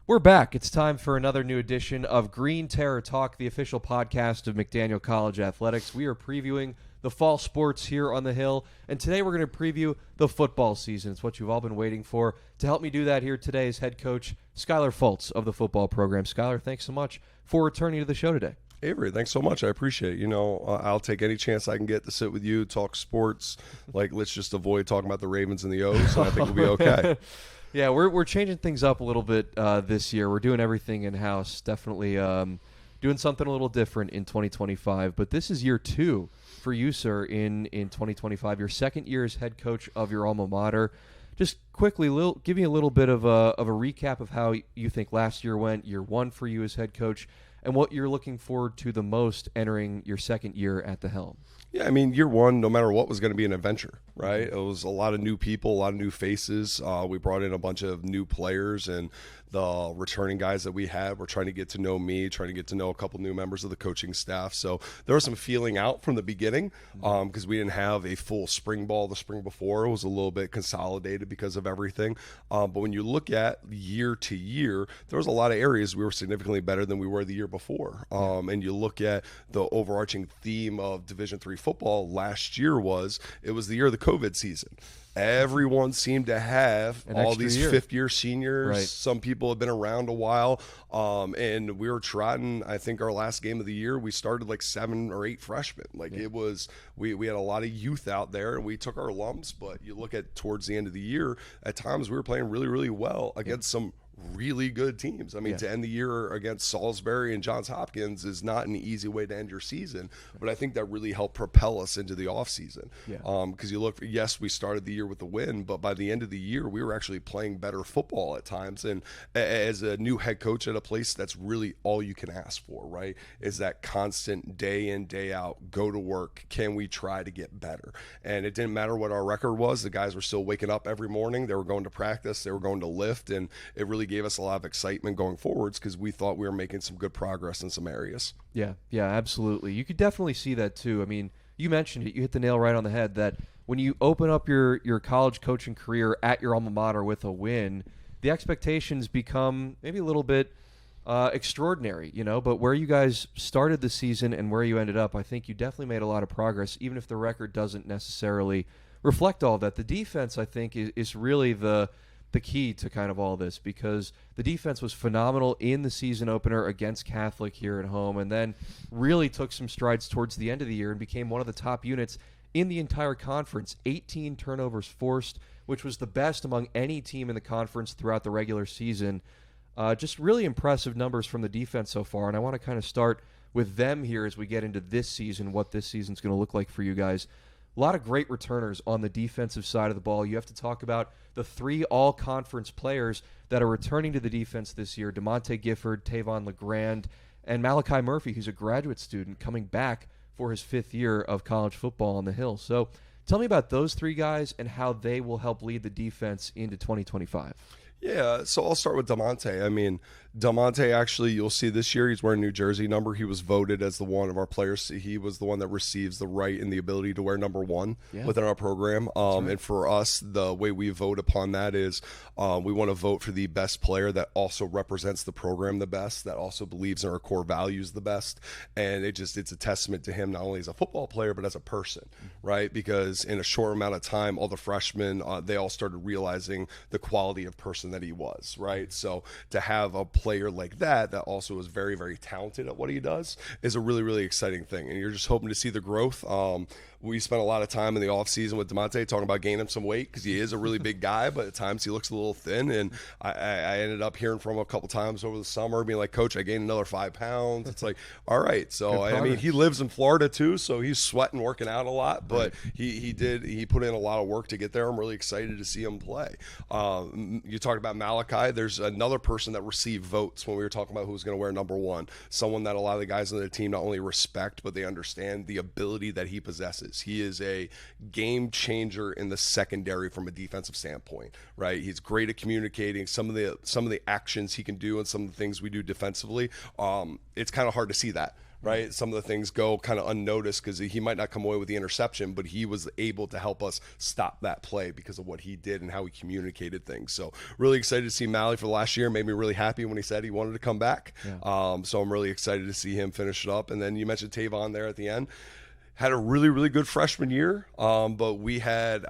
We're back. It's time for another new edition of Green Terror Talk, the official podcast of McDaniel College Athletics. We are previewing the fall sports here on the Hill, and today we're going to preview the football season. It's what you've all been waiting for. To help me do that here today is head coach Skyler Fultz of the football program. Skyler, thanks so much for returning to the show today. Avery, thanks so much. I appreciate it. I'll take any chance I can get to sit with you, talk sports. Let's just avoid talking about the Ravens and the O's, and I think we'll be okay. Yeah, we're changing things up a little bit this year. We're doing everything in-house, definitely doing something a little different in 2025. But this is year 2 for you, sir, in 2025. Your second year as head coach of your alma mater. Just quickly, give me a little bit of a recap of how you think last year went, year 1 for you as head coach, and what you're looking forward to the most entering your second year at the helm. Yeah, year 1, no matter what, was going to be an adventure, right? It was a lot of new people, a lot of new faces. We brought in a bunch of new players, and the returning guys that we had were trying to get to know me, trying to get to know a couple new members of the coaching staff. So there was some feeling out from the beginning because we didn't have a full spring ball the spring before. It was a little bit consolidated because of everything. But when you look at year to year, there was a lot of areas we were significantly better than we were the year before. And you look at the overarching theme of Division III football last year it was the year of the COVID season. Everyone seemed to have all these fifth-year seniors. Right. Some people have been around a while, and we were trotting. I think our last game of the year, we started 7 or 8 freshmen. It was we had a lot of youth out there, and we took our lumps. But you look at towards the end of the year, at times we were playing really, really well against some really good teams. To end the year against Salisbury and Johns Hopkins is not an easy way to end your season, but I think that really helped propel us into the offseason. Because you look, yes, we started the year with a win, but by the end of the year, we were actually playing better football at times. And as a new head coach at a place, that's really all you can ask for, right? Is that constant day in, day out, go to work. Can we try to get better? And it didn't matter what our record was. The guys were still waking up every morning. They were going to practice. They were going to lift, and it really gave us a lot of excitement going forwards because we thought we were making some good progress in some areas. Yeah, absolutely. You could definitely see that too. You mentioned it. You hit the nail right on the head that when you open up your college coaching career at your alma mater with a win, the expectations become maybe a little bit extraordinary, but where you guys started the season and where you ended up, I think you definitely made a lot of progress, even if the record doesn't necessarily reflect all of that. The defense, I think, is really the key to kind of all this, because the defense was phenomenal in the season opener against Catholic here at home, and then really took some strides towards the end of the year and became one of the top units in the entire conference. 18 turnovers forced, which was the best among any team in the conference throughout the regular season. Just really impressive numbers from the defense so far, and I want to kind of start with them here as we get into this season, what this season's going to look like for you guys. A lot of great returners on the defensive side of the ball. You have to talk about the 3 all-conference players that are returning to the defense this year: DeMonte Gifford, Tavon LeGrand, and Malachi Murphy, who's a graduate student coming back for his 5th year of college football on the Hill. So tell me about those 3 guys and how they will help lead the defense into 2025. Yeah, so I'll start with DeMonte. DeMonte, actually, you'll see this year he's wearing a New Jersey number. He was voted as the one of our players. He was the one that receives the right and the ability to wear number 1 within our program. Right. And for us, the way we vote upon that is we want to vote for the best player that also represents the program the best, that also believes in our core values the best. And it's a testament to him, not only as a football player, but as a person, right? Because in a short amount of time, all the freshmen, they all started realizing the quality of person that he was, right? So to have a player like that also is very, very talented at what he does is a really, really exciting thing. And you're just hoping to see the growth. We spent a lot of time in the offseason with DeMonte talking about gaining some weight because he is a really big guy, but at times he looks a little thin. And I ended up hearing from him a couple times over the summer being like, Coach, I gained another 5 pounds. It's like, all right. So, he lives in Florida too, so he's sweating, working out a lot, but he put in a lot of work to get there. I'm really excited to see him play. You talked about Malachi. There's another person that received votes when we were talking about who's going to wear number 1, someone that a lot of the guys on the team not only respect, but they understand the ability that he possesses. He is a game changer in the secondary from a defensive standpoint, right? He's great at communicating some of the actions he can do and some of the things we do defensively. It's kind of hard to see that, right? Some of the things go kind of unnoticed because he might not come away with the interception, but he was able to help us stop that play because of what he did and how he communicated things. So really excited to see Mally for the last year. Made me really happy when he said he wanted to come back. Yeah. So I'm really excited to see him finish it up. And then you mentioned Tavon there at the end. Had a really, really good freshman year, but I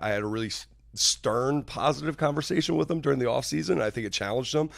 had a really stern, positive conversation with him during the offseason. I think it challenged him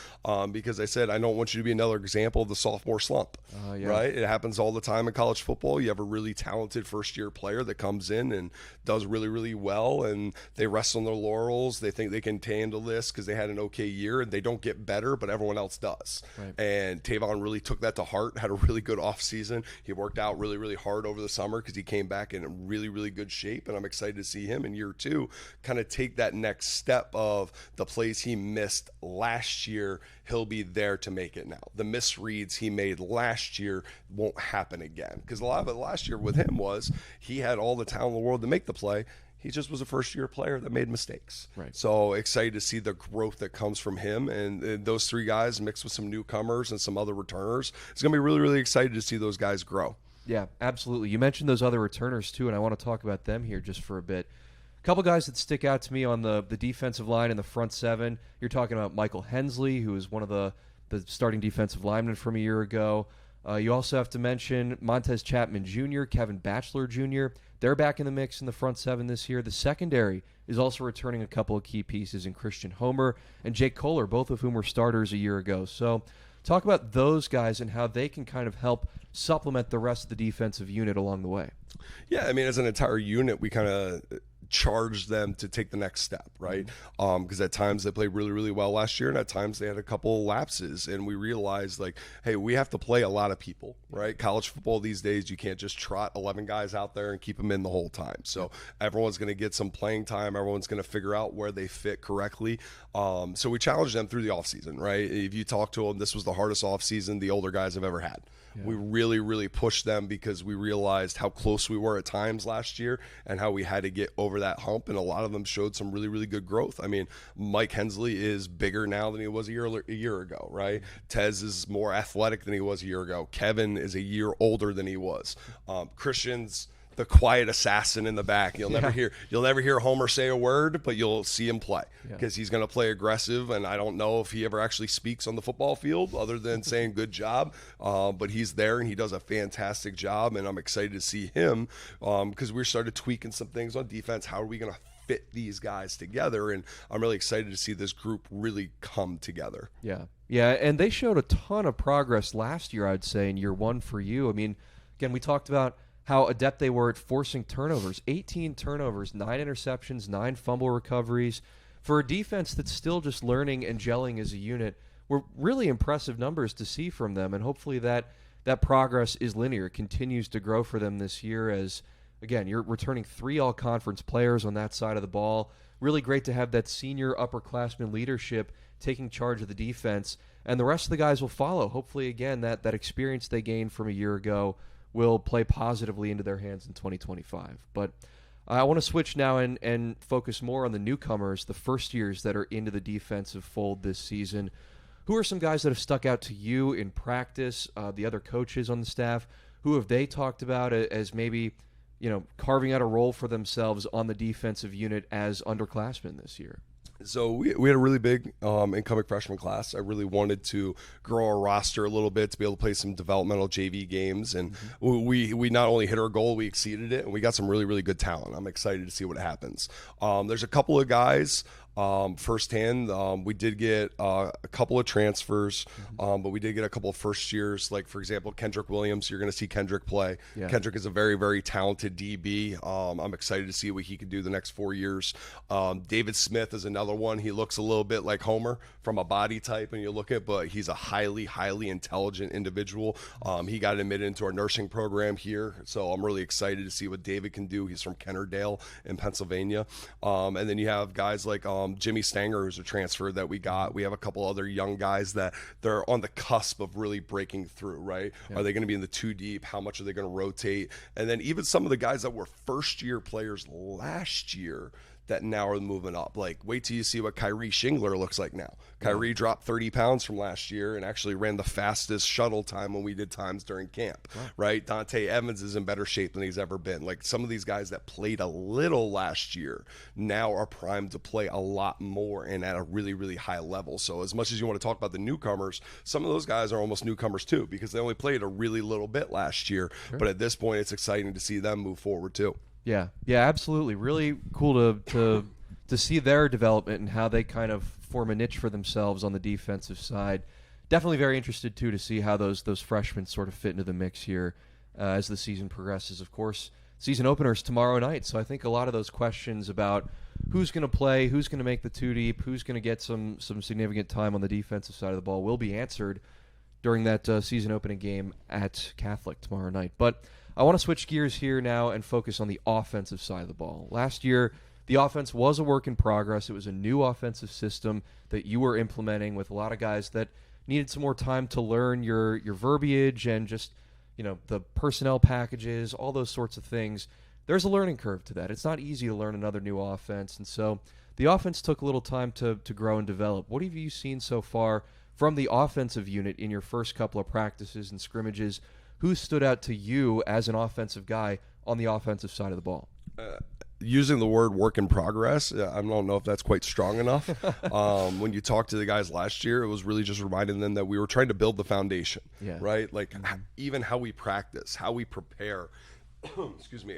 because I said, I don't want you to be another example of the sophomore slump, right? It happens all the time in college football. You have a really talented first-year player that comes in and does really, really well, and they rest on their laurels. They think they can handle this because they had an okay year, and they don't get better, but everyone else does. Right. And Tavon really took that to heart, had a really good offseason. He worked out really, really hard over the summer because he came back in really, really good shape, and I'm excited to see him in year two kind of take that next step of the plays he missed last year. He'll be there to make it now. The misreads he made last year won't happen again, because a lot of it last year with him was he had all the talent in the world to make the play. He just was a first-year player that made mistakes. Right. So excited to see the growth that comes from him, and those three guys mixed with some newcomers and some other returners. It's going to be really, really excited to see those guys grow. Yeah, absolutely. You mentioned those other returners too, and I want to talk about them here just for a bit. Couple guys that stick out to me on the defensive line in the front seven. You're talking about Michael Hensley, who is one of the starting defensive linemen from a year ago. You also have to mention Montez Chapman Jr., Kevin Batchelor Jr. They're back in the mix in the front seven this year. The secondary is also returning a couple of key pieces in Christian Homer and Jake Kohler, both of whom were starters a year ago. So talk about those guys and how they can kind of help supplement the rest of the defensive unit along the way. Yeah, I mean, as an entire unit, we kind of charge them to take the next step, right? Because at times they played really, really well last year, and at times they had a couple lapses, and we realized, like, hey, we have to play a lot of people, right? College football these days, you can't just trot 11 guys out there and keep them in the whole time. So everyone's going to get some playing time. Everyone's going to figure out where they fit correctly. So we challenged them through the offseason, right? If you talk to them, this was the hardest offseason the older guys have ever had. Yeah. We really, really pushed them because we realized how close we were at times last year and how we had to get over that hump, and a lot of them showed some really, really good growth. I mean, Mike Hensley is bigger now than he was a year ago, right? Tez is more athletic than he was a year ago. Kevin is a year older than he was. Christian's the quiet assassin in the back. You'll never hear Homer say a word, but you'll see him play because he's going to play aggressive. And I don't know if he ever actually speaks on the football field other than saying good job. But he's there and he does a fantastic job. And I'm excited to see him because we started tweaking some things on defense. How are we going to fit these guys together? And I'm really excited to see this group really come together. Yeah, and they showed a ton of progress last year, I'd say, in year one for you. I mean, again, we talked about how adept they were at forcing turnovers. 18 turnovers, 9 interceptions, 9 fumble recoveries. For a defense that's still just learning and gelling as a unit, were really impressive numbers to see from them, and hopefully that progress is linear, continues to grow for them this year as, again, you're returning 3 all-conference players on that side of the ball. Really great to have that senior upperclassman leadership taking charge of the defense, and the rest of the guys will follow. Hopefully, again, that experience they gained from a year ago will play positively into their hands in 2025. But I want to switch now and focus more on the newcomers, the first years that are into the defensive fold this season. Who are some guys that have stuck out to you in practice, the other coaches on the staff? Who have they talked about as maybe, carving out a role for themselves on the defensive unit as underclassmen this year? So we had a really big incoming freshman class. I really wanted to grow our roster a little bit to be able to play some developmental JV games. And we not only hit our goal, we exceeded it, and we got some really, really good talent. I'm excited to see what happens. There's a couple of guys firsthand. We did get a couple of transfers, but we did get a couple of first years. Like, for example, Kendrick Williams. You're going to see Kendrick play. Yeah. Kendrick is a very, very talented DB. I'm excited to see what he can do the next 4 years. David Smith is another one. He looks a little bit like Homer from a body type, and you look at, but he's a highly, highly intelligent individual. He got admitted into our nursing program here, so I'm really excited to see what David can do. He's from Kennerdale in Pennsylvania. And then you have guys like Jimmy Stanger, who's a transfer that we got. We have a couple other young guys that they're on the cusp of really breaking through, right? Yeah. Are they going to be in the 2 deep? How much are they going to rotate? And then even some of the guys that were first-year players last year that now are moving up. Like, wait till you see what Kyrie Shingler looks like now. Kyrie dropped 30 pounds from last year and actually ran the fastest shuttle time when we did times during camp, right? Dante Evans is in better shape than he's ever been. Like, some of these guys that played a little last year now are primed to play a lot more and at a really, really high level. So as much as you want to talk about the newcomers, some of those guys are almost newcomers too, because they only played a really little bit last year. But at this point, it's exciting to see them move forward too. Yeah, absolutely. Really cool to see their development and how they kind of form a niche for themselves on the defensive side. Definitely very interested too to see how those freshmen sort of fit into the mix here as the season progresses. Of course, season openers tomorrow night, so I think a lot of those questions about who's going to play, who's going to make the two deep, who's going to get some significant time on the defensive side of the ball will be answered during that season opening game at Catholic tomorrow night. But I want to switch gears here now and focus on the offensive side of the ball. Last year, the offense was a work in progress. It was a new offensive system that you were implementing with a lot of guys that needed some more time to learn your verbiage and just, the personnel packages, all those sorts of things. There's a learning curve to that. It's not easy to learn another new offense, and so the offense took a little time to grow and develop. What have you seen so far from the offensive unit in your first couple of practices and scrimmages? Who stood out to you as an offensive guy on the offensive side of the ball? Using the word work in progress, I don't know if that's quite strong enough. When you talk to the guys last year, it was really just reminding them that we were trying to build the foundation, right? Like even how we practice, how we prepare,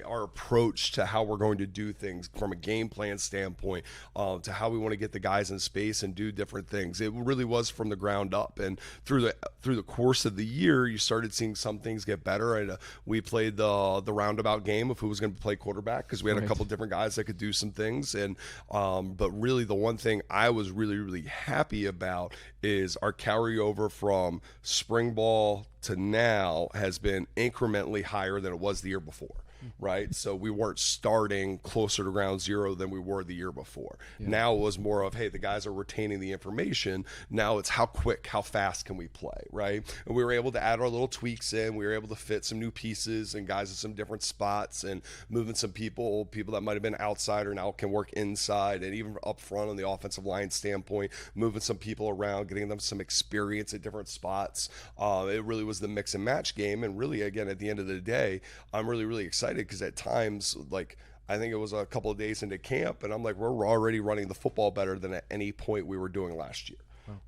our approach to how we're going to do things from a game plan standpoint, to how we want to get the guys in space and do different things. It really was from the ground up, and through the course of the year, you started seeing some things get better. And we played the roundabout game of who was going to play quarterback because we had a couple different guys that could do some things. And but really, the one thing I was really, really happy about is our carryover from spring ball to now has been incrementally higher than it was the year before, right? So we weren't starting closer to ground zero than we were the year before. Now it was more of, hey, the guys are retaining the information. Now it's how quick, how fast can we play, right? And we were able to add our little tweaks in. We were able to fit some new pieces and guys in some different spots and moving some people that might have been outside or now can work inside, and even up front on the offensive line standpoint, moving some people around, getting them some experience at different spots. It really was the mix and match game. And really, again, at the end of the day, I'm really, really excited because at times, like, I think it was a couple of days into camp, and I'm like, we're already running the football better than at any point we were doing last year.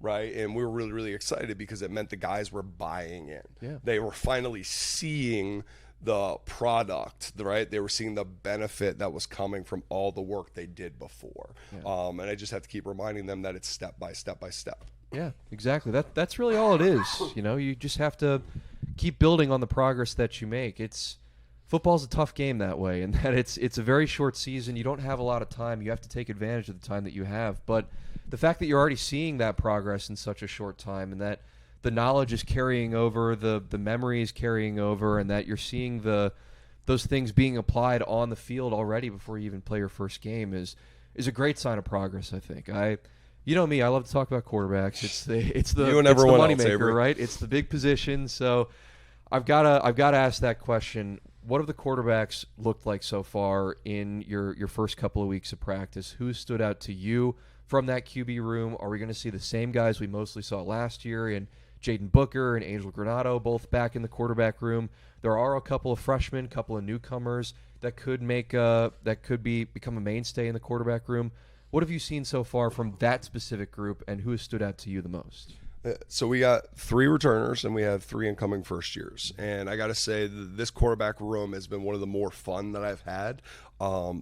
Right. And we were really, really excited because it meant the guys were buying in. They were finally seeing the product, right? They were seeing the benefit that was coming from all the work they did before. And I just have to keep reminding them that it's step by step by step. Yeah, exactly. That's really all it is. You just have to keep building on the progress that you make. Football's a tough game that way, and that it's a very short season. You don't have a lot of time. You have to take advantage of the time that you have. But the fact that you're already seeing that progress in such a short time, and that the knowledge is carrying over, the memory is carrying over, and that you're seeing those things being applied on the field already before you even play your first game is a great sign of progress, I think. You know me, I love to talk about quarterbacks. It's the moneymaker, right? It's the big position. So I've got to ask that question. What have the quarterbacks looked like so far in your first couple of weeks of practice? Who stood out to you from that QB room? Are we going to see the same guys we mostly saw last year in Jaden Booker and Angel Granado, both back in the quarterback room? There are a couple of freshmen, a couple of newcomers that could become a mainstay in the quarterback room. What have you seen so far from that specific group, and who has stood out to you the most? So we got 3 returners and we have 3 incoming first years. And I got to say, this quarterback room has been one of the more fun that I've had.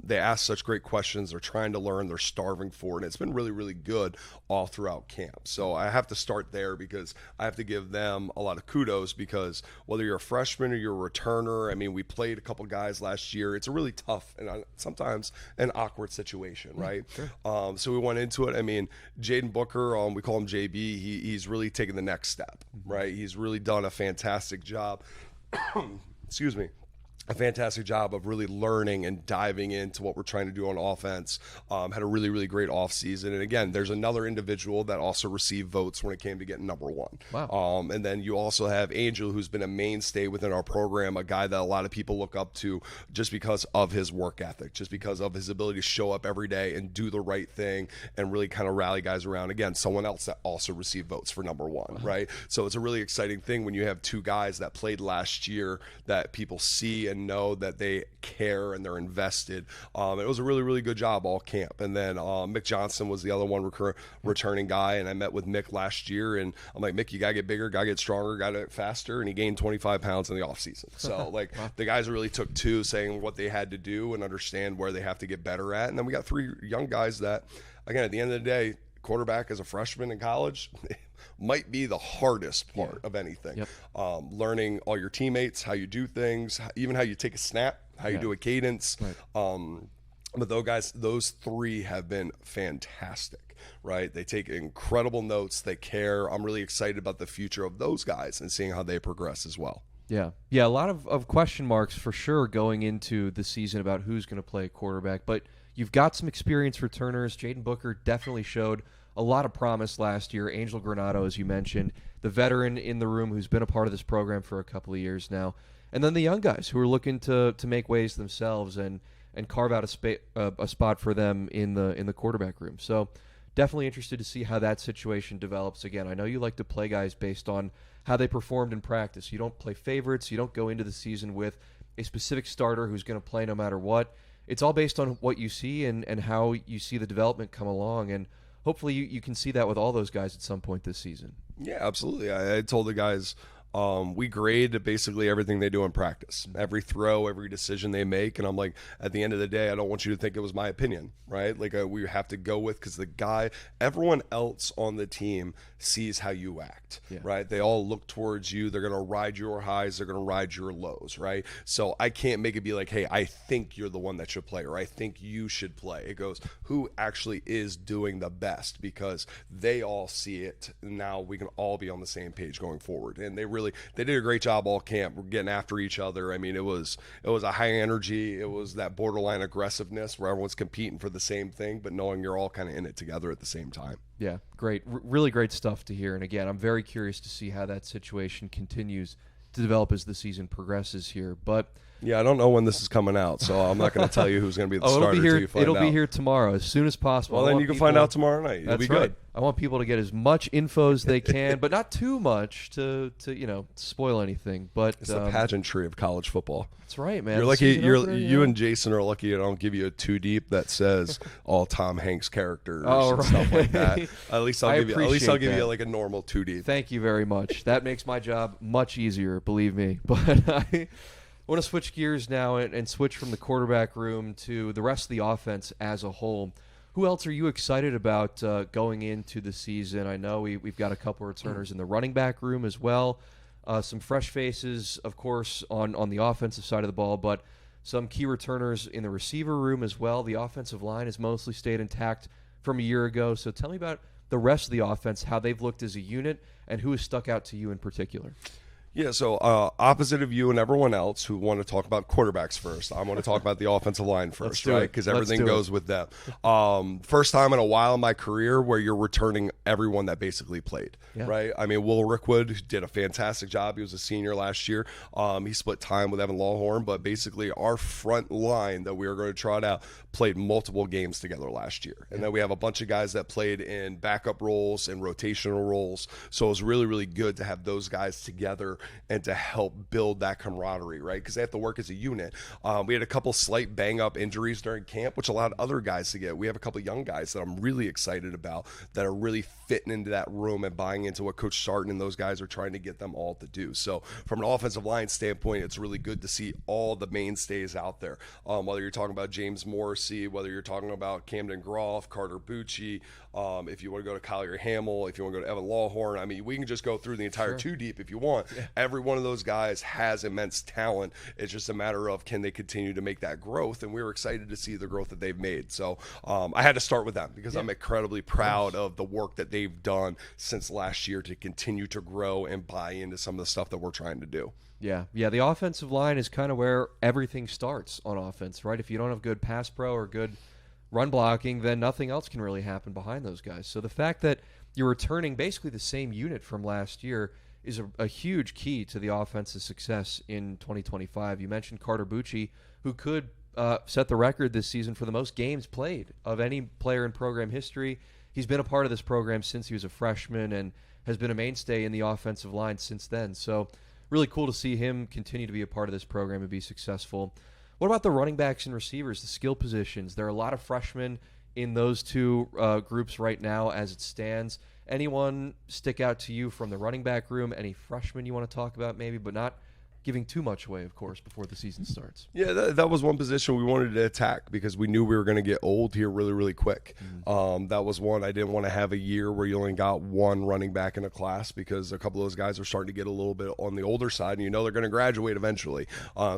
They ask such great questions. They're trying to learn. They're starving for it. And it's been really, really good all throughout camp. So I have to start there because I have to give them a lot of kudos, because whether you're a freshman or you're a returner, I mean, we played a couple guys last year. It's a really tough and sometimes an awkward situation, right? Sure. So we went into it. I mean, Jaden Booker, we call him JB. He's really taken the next step, right? He's really done a fantastic job. Excuse me. a fantastic job of really learning and diving into what we're trying to do on offense. Had a really, really great offseason. And again, there's another individual that also received votes when it came to getting number one. Wow. And then you also have Angel, who's been a mainstay within our program, a guy that a lot of people look up to just because of his work ethic, just because of his ability to show up every day and do the right thing and really kind of rally guys around. Again, someone else that also received votes for number one, right? So it's a really exciting thing when you have two guys that played last year that people see and know that they care and they're invested. It was a really, really good job all camp. And then Mick Johnson was the other one returning guy, and I met with Mick last year, and I'm like, Mick, you gotta get bigger, gotta get stronger, gotta get faster, and he gained 25 pounds in the offseason. So like the guys really took to saying what they had to do and understand where they have to get better at. And then we got three young guys that, again, at the end of the day, quarterback as a freshman in college might be the hardest part of anything. Learning all your teammates, how you do things, even how you take a snap, how you do a cadence. But those three have been fantastic, right? They take incredible notes. They care. I'm really excited about the future of those guys and seeing how they progress as well. Yeah, a lot of question marks for sure going into the season about who's going to play quarterback. But you've got some experienced returners. Jaden Booker definitely showed a lot of promise last year. Angel Granado, as you mentioned, the veteran in the room who's been a part of this program for a couple of years now. And then the young guys who are looking to make ways themselves and carve out a spot for them in the quarterback room. So definitely interested to see how that situation develops. Again, I know you like to play guys based on how they performed in practice. You don't play favorites. You don't go into the season with a specific starter who's going to play no matter what. It's all based on what you see and how you see the development come along. And hopefully you can see that with all those guys at some point this season. Yeah, absolutely. I told the guys we grade basically everything they do in practice, every throw, every decision they make. And I'm like, at the end of the day, I don't want you to think it was my opinion, right? Like we have to go with, because everyone else on the team sees how you act, right? They all look towards you. They're going to ride your highs. They're going to ride your lows, right? So I can't make it be like, hey, I think you're the one that should play, or I think you should play. It goes, who actually is doing the best, because they all see it. Now we can all be on the same page going forward. And they did a great job all camp. We're getting after each other. I mean, it was a high energy. It was that borderline aggressiveness where everyone's competing for the same thing, but knowing you're all kind of in it together at the same time. Yeah, great. Really great stuff to hear. And again, I'm very curious to see how that situation continues to develop as the season progresses here. But yeah, I don't know when this is coming out, so I'm not going to tell you who's going to be the starter until you find out. It'll be here tomorrow, as soon as possible. Well, then you can find out tomorrow night. It'll be good. I want people to get as much info as they can, but not too much to spoil anything. But it's the pageantry of college football. That's right, man. You're lucky. You and Jason are lucky. I don't give you a too deep that says all Tom Hanks characters and stuff like that. At least I'll give you like a normal too deep. Thank you very much. That makes my job much easier, believe me. But I want to switch gears now and switch from the quarterback room to the rest of the offense as a whole. Who else are you excited about going into the season? I know we've got a couple of returners in the running back room as well. Some fresh faces, of course, on the offensive side of the ball, but some key returners in the receiver room as well. The offensive line has mostly stayed intact from a year ago. So tell me about the rest of the offense, how they've looked as a unit, and who has stuck out to you in particular. Yeah, so opposite of you and everyone else who want to talk about quarterbacks first, I want to talk about the offensive line first, right? Because everything goes with them. First time in a while in my career where you're returning everyone that basically played, right? I mean, Will Rickwood did a fantastic job. He was a senior last year. He split time with Evan Lawhorn, but basically our front line that we are going to trot out played multiple games together last year. And then we have a bunch of guys that played in backup roles and rotational roles. So it was really, really good to have those guys together and to help build that camaraderie, right? Because they have to work as a unit. We had a couple slight bang-up injuries during camp, which allowed other guys to get. We have a couple young guys that I'm really excited about that are really fitting into that room and buying into what Coach Sarton and those guys are trying to get them all to do. So from an offensive line standpoint, it's really good to see all the mainstays out there. Whether you're talking about James Morrissey, whether you're talking about Camden Groff, Carter Bucci, if you want to go to Collier Hamill, if you want to go to Evan Lawhorn, I mean, we can just go through the entire two deep if you want. Every one of those guys has immense talent. It's just a matter of can they continue to make that growth, and we were excited to see the growth that they've made. So I had to start with them because I'm incredibly proud of the work that they've done since last year to continue to grow and buy into some of the stuff that we're trying to do. Yeah. The offensive line is kind of where everything starts on offense, right? If you don't have good pass pro or good run blocking, then nothing else can really happen behind those guys. So the fact that you're returning basically the same unit from last year is a huge key to the offense's success in 2025. You mentioned Carter Bucci, who could set the record this season for the most games played of any player in program history. He's been a part of this program since he was a freshman and has been a mainstay in the offensive line since then. So really cool to see him continue to be a part of this program and be successful. What about the running backs and receivers, the skill positions? There are a lot of freshmen in those two groups right now as it stands. Anyone stick out to you from the running back room? Any freshmen you want to talk about maybe, but not giving too much away, of course, before the season starts? Yeah, that was one position we wanted to attack because we knew we were going to get old here really, really quick. That was one. I didn't want to have a year where you only got one running back in a class because a couple of those guys are starting to get a little bit on the older side, and you know they're going to graduate eventually.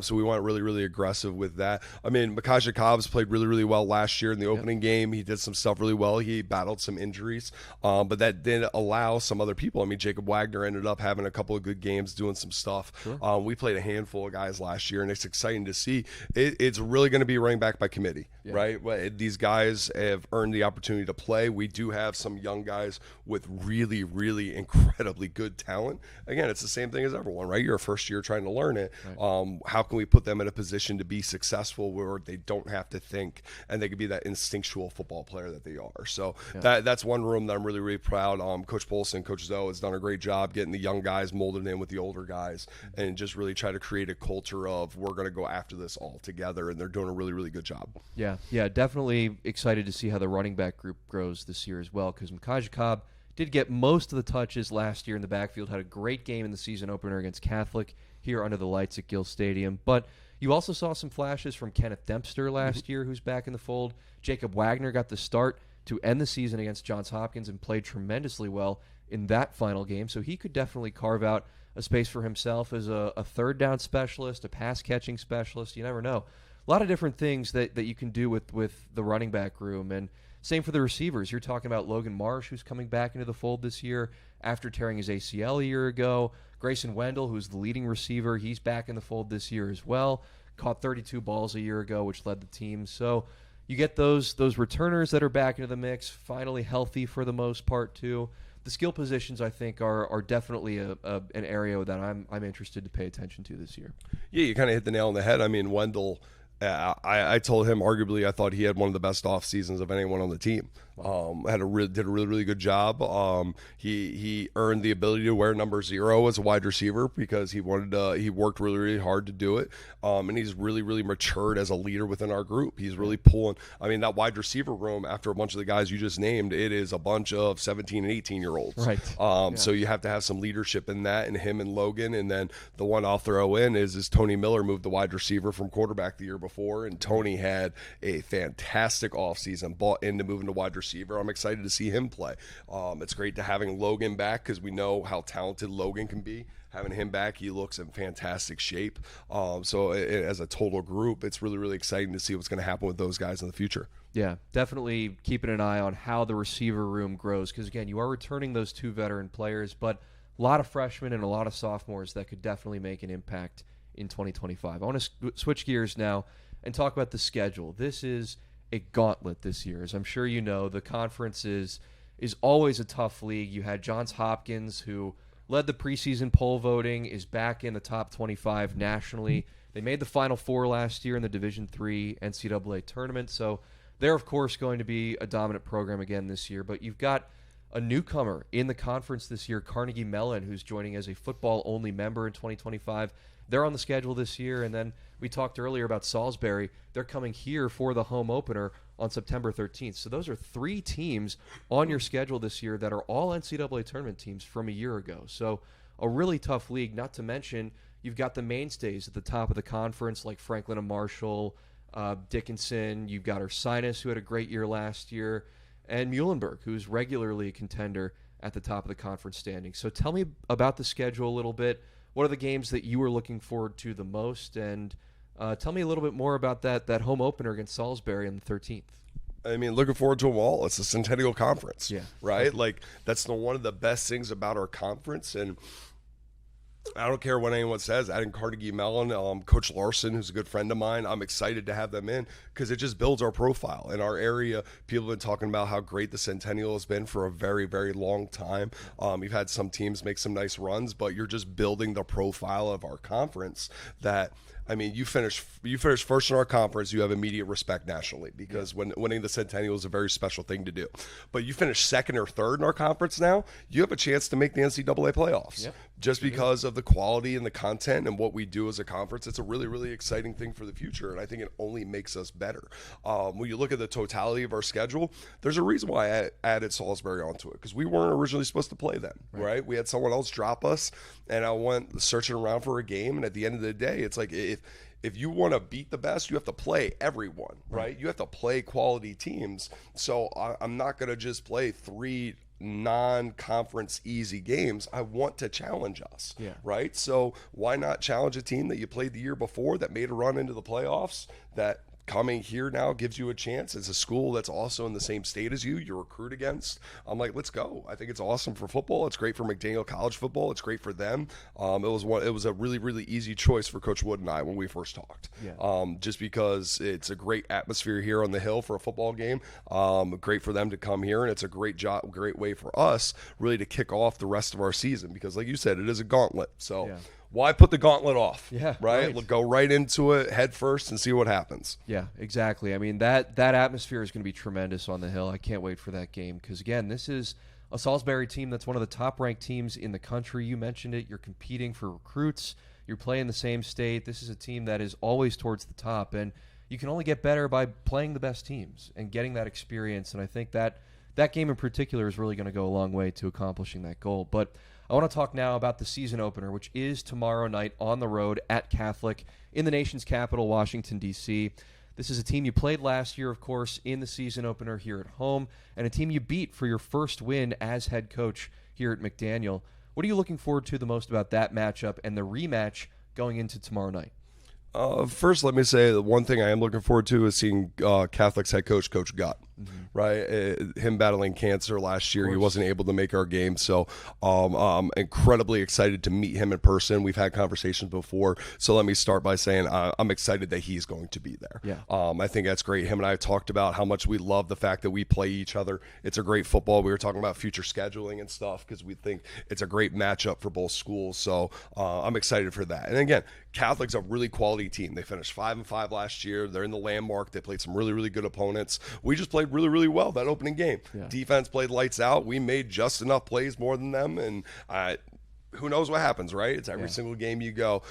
So we went really, really aggressive with that. I mean, Micajah Cobbs played really, really well last year in the opening game. He did some stuff really well. He battled some injuries, but that did allow some other people. I mean, Jacob Wagner ended up having a couple of good games doing some stuff. Sure. We played a handful of guys last year, and it's exciting to see. It's really going to be running back by committee, right? These guys have earned the opportunity to play. We do have some young guys with really, really incredibly good talent. Again, it's the same thing as everyone, right? You're a first year trying to learn it. Right. How can we put them in a position to be successful where they don't have to think and they can be that instinctual football player that they are? So that's one room that I'm really, really proud. Coach Polson, Coach Zoe has done a great job getting the young guys molded in with the older guys and just really try to create a culture of we're going to go after this all together, and they're doing a really, really good job. Yeah, definitely excited to see how the running back group grows this year as well, because Micajah Cobb did get most of the touches last year in the backfield, had a great game in the season opener against Catholic here under the lights at Gill Stadium. But you also saw some flashes from Kenneth Dempster last year, who's back in the fold. Jacob Wagner got the start to end the season against Johns Hopkins and played tremendously well in that final game, so he could definitely carve out a space for himself as a third down specialist, a pass catching specialist. You never know. A lot of different things that you can do with the running back room. And same for the receivers. You're talking about Logan Marsh, who's coming back into the fold this year after tearing his ACL a year ago. Grayson Wendell, who's the leading receiver, he's back in the fold this year as well. Caught 32 balls a year ago, which led the team. So you get those returners that are back into the mix, finally healthy for the most part too. The skill positions, I think, are definitely an area that I'm interested to pay attention to this year. Yeah, you kind of hit the nail on the head. I mean, Wendell, I told him arguably I thought he had one of the best off seasons of anyone on the team. Did a really, really good job. He earned the ability to wear number 0 as a wide receiver because he worked really, really hard to do it. And he's really, really matured as a leader within our group. He's really pulling. I mean, that wide receiver room, after a bunch of the guys you just named, it is a bunch of 17 and 18-year-olds. Right. So you have to have some leadership in that, and him and Logan. And then the one I'll throw in is Tony Miller moved the wide receiver from quarterback the year before, and Tony had a fantastic offseason, bought into moving to wide receiver. I'm excited to see him play. It's great to having Logan back because we know how talented Logan can be. Having him back, he looks in fantastic shape. So as a total group, it's really, really exciting to see what's going to happen with those guys in the future. Yeah, definitely keeping an eye on how the receiver room grows because, again, you are returning those 2 veteran players, but a lot of freshmen and a lot of sophomores that could definitely make an impact in 2025. I want to switch gears now and talk about the schedule. This is a gauntlet this year. As I'm sure you know, the conference is always a tough league. You had Johns Hopkins, who led the preseason poll voting, is back in the top 25 nationally. They made the Final Four last year in the Division III NCAA tournament, so they're, of course, going to be a dominant program again this year. But you've got a newcomer in the conference this year, Carnegie Mellon, who's joining as a football-only member in 2025. They're on the schedule this year, and then we talked earlier about Salisbury. They're coming here for the home opener on September 13th. So those are 3 teams on your schedule this year that are all NCAA tournament teams from a year ago. So a really tough league, not to mention you've got the mainstays at the top of the conference like Franklin and Marshall, Dickinson. You've got Ursinus, who had a great year last year, and Muhlenberg, who's regularly a contender at the top of the conference standing. So tell me about the schedule a little bit. what are the games that you were looking forward to the most? And tell me a little bit more about that home opener against Salisbury on the 13th. I mean, looking forward to them all. It's the Centennial Conference, right? Okay. Like, that's one of the best things about our conference. And I don't care what anyone says. Adding Carnegie Mellon, Coach Larson, who's a good friend of mine, I'm excited to have them in because it just builds our profile. In our area, people have been talking about how great the Centennial has been for a very, very long time. You've had some teams make some nice runs, but you're just building the profile of our conference that – I mean, you finish first in our conference, you have immediate respect nationally because when winning the Centennial is a very special thing to do. But you finish second or third in our conference now, you have a chance to make the NCAA playoffs just because of the quality and the content and what we do as a conference. It's a really, really exciting thing for the future, and I think it only makes us better. When you look at the totality of our schedule, there's a reason why I added Salisbury onto it because we weren't originally supposed to play them, right? We had someone else drop us, and I went searching around for a game, and at the end of the day, it's like if you want to beat the best, you have to play everyone, right? You have to play quality teams. So I'm not going to just play 3 non-conference easy games. I want to challenge us, right? So why not challenge a team that you played the year before that made a run into the playoffs that coming here now gives you a chance. It's a school that's also in the same state as you recruit against. I'm like, let's go. I think it's awesome for football. It's great for McDaniel college football. It's great for them. It was a really, really easy choice for Coach Wood and I when we first talked. Just because it's a great atmosphere here on the Hill for a football game. Great for them to come here, and it's a great way for us really to kick off the rest of our season because, like you said, it is a gauntlet. So. Why put the gauntlet off? Right? Go right into it head first and see what happens. Yeah, exactly. I mean, that atmosphere is going to be tremendous on the Hill. I can't wait for that game because, again, this is a Salisbury team that's one of the top-ranked teams in the country. You mentioned it. You're competing for recruits. You're playing the same state. This is a team that is always towards the top, and you can only get better by playing the best teams and getting that experience, and I think that game in particular is really going to go a long way to accomplishing that goal. But I want to talk now about the season opener, which is tomorrow night on the road at Catholic in the nation's capital, Washington, D.C. This is a team you played last year, of course, in the season opener here at home, and a team you beat for your first win as head coach here at McDaniel. What are you looking forward to the most about that matchup and the rematch going into tomorrow night? First, let me say the one thing I am looking forward to is seeing Catholic's head coach, Coach Gott, right? Him battling cancer last year. He wasn't able to make our game. So I'm incredibly excited to meet him in person. We've had conversations before. So let me start by saying I'm excited that he's going to be there. I think that's great. Him and I have talked about how much we love the fact that we play each other. It's a great football. We were talking about future scheduling and stuff because we think it's a great matchup for both schools. So I'm excited for that. And again, Catholic's a really quality team. They finished 5-5 last year. They're in the landmark. They played some really, really good opponents. We just played really, really well that opening game. Defense played lights out. We made just enough plays more than them, and who knows what happens, right? It's every single game you go.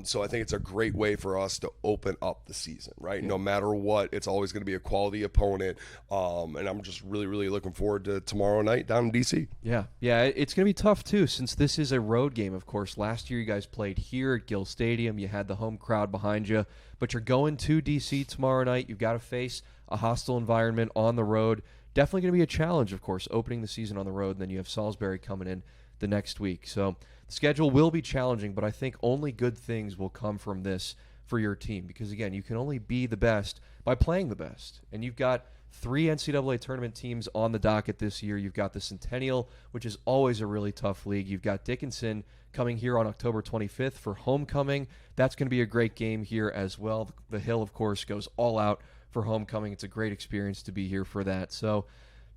So I think it's a great way for us to open up the season, right? No matter what, it's always going to be a quality opponent, and I'm just really, really looking forward to tomorrow night down in D.C. Yeah, it's going to be tough, too, since this is a road game, of course. Last year you guys played here at Gill Stadium. You had the home crowd behind you, but you're going to D.C. tomorrow night. You've got to face a hostile environment on the road. Definitely going to be a challenge, of course, opening the season on the road, and then you have Salisbury coming in the next week. So the schedule will be challenging, but I think only good things will come from this for your team because, again, you can only be the best by playing the best. And you've got 3 NCAA tournament teams on the docket this year. You've got the Centennial, which is always a really tough league. You've got Dickinson coming here on October 25th for homecoming. That's going to be a great game here as well. The Hill, of course, goes all out for homecoming. It's a great experience to be here for that. So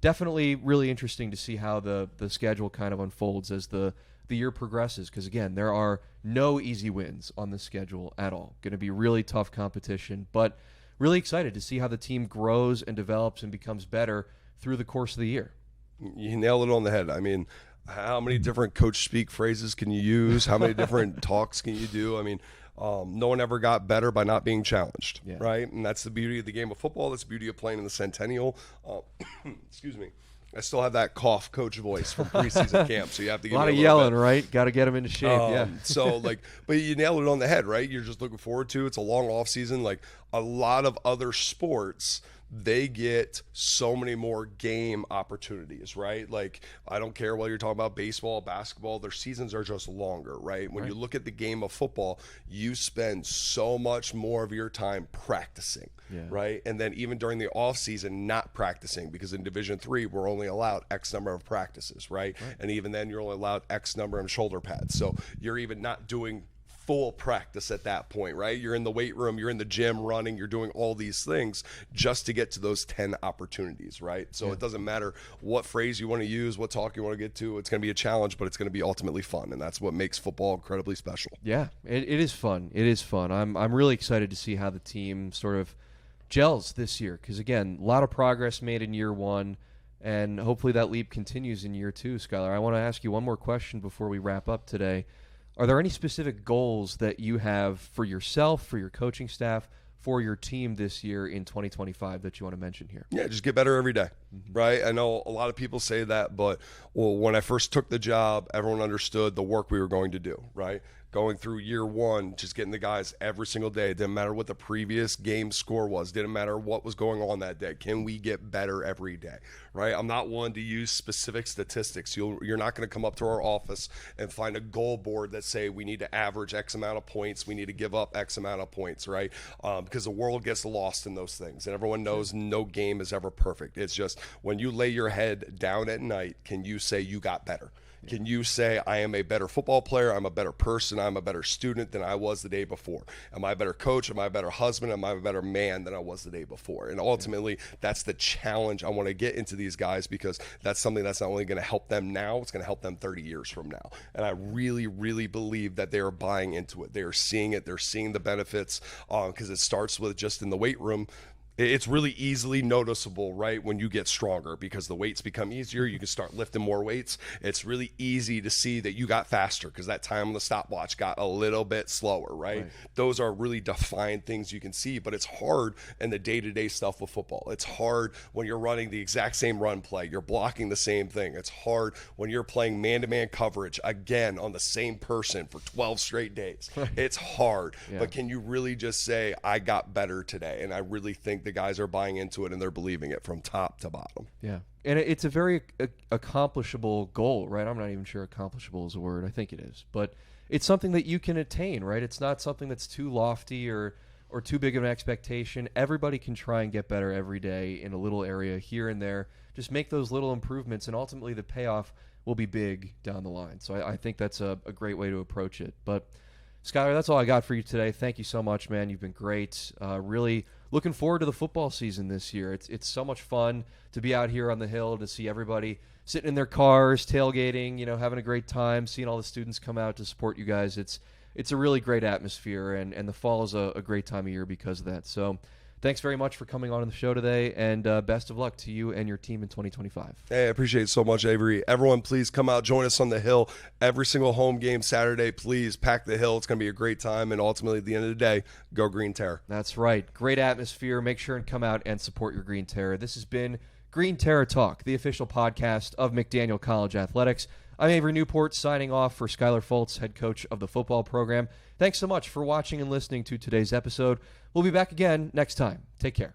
definitely really interesting to see how the schedule kind of unfolds as the year progresses because, again, there are no easy wins on the schedule at all. Going to be really tough competition, but really excited to see how the team grows and develops and becomes better through the course of the year. You nailed it on the head. I mean, how many different coach speak phrases can you use? How many different talks can you do? I mean, no one ever got better by not being challenged, right? And that's the beauty of the game of football. That's the beauty of playing in the Centennial. Excuse me. I still have that cough coach voice from preseason camp, so you have to give a lot me of little yelling, bit. right? Got to get them into shape, So, but you nailed it on the head, right? You're just looking forward to it. It's a long off season. Like a lot of other sports, they get so many more game opportunities, right? Like, I don't care whether you're talking about baseball, basketball, their seasons are just longer, right? When you look at the game of football, you spend so much more of your time practicing, right? And then even during the off season, not practicing, because in Division III, we're only allowed X number of practices, right? And even then, you're only allowed X number of shoulder pads. So you're even not doing full practice at that point, right? You're in the weight room, you're in the gym running, you're doing all these things just to get to those 10 opportunities, right? So it doesn't matter what phrase you want to use, what talk you want to get to, it's going to be a challenge, but it's going to be ultimately fun, and that's what makes football incredibly special. Yeah, it is fun. It is fun. I'm really excited to see how the team sort of gels this year, because again, a lot of progress made in year one, and hopefully that leap continues in year two. Skyler, I want to ask you one more question before we wrap up today. Are there any specific goals that you have for yourself, for your coaching staff, for your team this year in 2025 that you want to mention here? Yeah, just get better every day, right? I know a lot of people say that, but when I first took the job, everyone understood the work we were going to do, right? Going through year one, just getting the guys every single day. It didn't matter what the previous game score was. Didn't matter what was going on that day. Can we get better every day, right? I'm not one to use specific statistics. You're not going to come up to our office and find a goal board that say we need to average X amount of points. We need to give up X amount of points, right? Because the world gets lost in those things. And everyone knows no game is ever perfect. It's just when you lay your head down at night, can you say you got better? Can you say, I am a better football player, I'm a better person, I'm a better student than I was the day before? Am I a better coach? Am I a better husband? Am I a better man than I was the day before? And ultimately, that's the challenge I want to get into these guys, because that's something that's not only going to help them now, it's going to help them 30 years from now. And I really, really believe that they are buying into it. They are seeing it. They're seeing the benefits, because it starts with just in the weight room. It's really easily noticeable, right, when you get stronger, because the weights become easier. You can start lifting more weights. It's really easy to see that you got faster because that time on the stopwatch got a little bit slower, right? Those are really defined things you can see, but it's hard in the day-to-day stuff with football. It's hard when you're running the exact same run play. You're blocking the same thing. It's hard when you're playing man-to-man coverage, again, on the same person for 12 straight days. It's hard, but can you really just say, I got better today? And I really think the guys are buying into it and they're believing it from top to bottom. Yeah. And it's a very accomplishable goal, right? I'm not even sure accomplishable is a word. I think it is. But it's something that you can attain, right? It's not something that's too lofty or too big of an expectation. Everybody can try and get better every day in a little area here and there. Just make those little improvements, and ultimately the payoff will be big down the line. So I think that's a great way to approach it. But Skyler, that's all I got for you today. Thank you so much, man. You've been great. Really looking forward to the football season this year. It's so much fun to be out here on the Hill, to see everybody sitting in their cars, tailgating, having a great time, seeing all the students come out to support you guys. It's a really great atmosphere, and the fall is a great time of year because of that. So thanks very much for coming on the show today, and best of luck to you and your team in 2025. Hey, I appreciate it so much, Avery. Everyone, please come out, join us on the Hill. Every single home game Saturday, please pack the Hill. It's going to be a great time, and ultimately, at the end of the day, go Green Terror. That's right. Great atmosphere. Make sure and come out and support your Green Terror. This has been Green Terror Talk, the official podcast of McDaniel College Athletics. I'm Avery Newport, signing off for Skyler Fultz, head coach of the football program. Thanks so much for watching and listening to today's episode. We'll be back again next time. Take care.